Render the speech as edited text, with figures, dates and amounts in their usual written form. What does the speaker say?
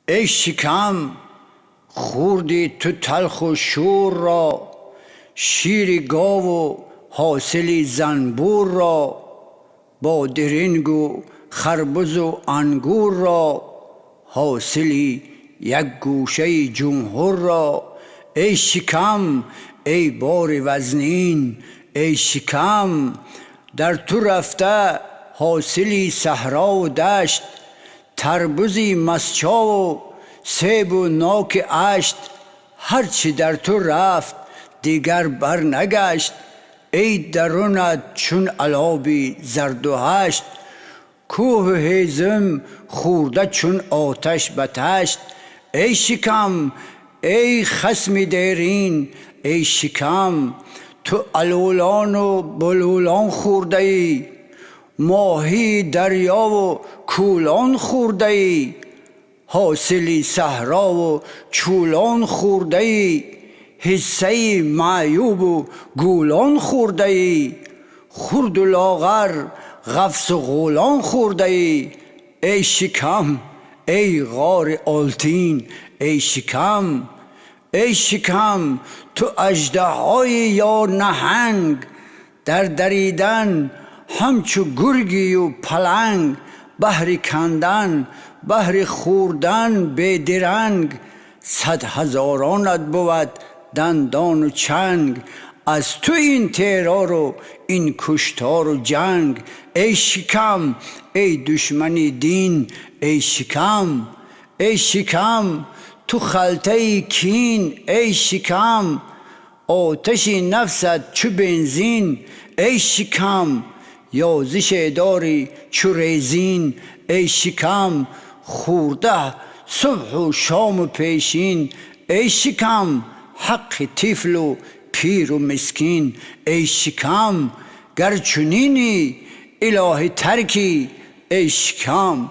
ای شکم خوردی تو تلخ و شور را، شیر گاو و حاصلی زنبور را، با درنگ و خربز و انگور را، حاصلی یک گوشه جمهور را. ای شکم ای بار وزنین، ای شکم در تو رفته حاصلی صحرا و دشت، تربوزی مسچا و سیب و ناک اشت، هرچی در تو رفت دیگر بر نگشت. ای درونت چون علابی زرد و هشت، کوه و هیزم خورده چون آتش به تشت. ای شکم ای خصم دیرین، ای شکم تو علولان و بلولان خورده ای، ماهی دریا و کولان خورده ای، حاصلی صحرا و چولان خورده ای، حصه معیوب و گولان خورده ای، خرد و لاغر غفص و غولان خورده ای. ای شکم ای غار آلتین، ای شکم ای شکم تو اژدهای یا نهنگ، در دریدن همچو گرگی و پلنگ، بهر کندن بهر خوردن بی درنگ، 100 هزارانت بود دندان و چنگ، از تو این تیرار و این کشتار و جنگ. ای شکم ای دشمنی دین، ای شکم ای شکم تو خلطه کین، ای شکم آتش نفست چو بنزین، ای شکم یازش داری چو ریزین، ای شکم خورده صبح و شام و پیشین، ای شکم حق طفل و پیر و مسکین. ای شکم گر چنینی اله ترکی، ای شکم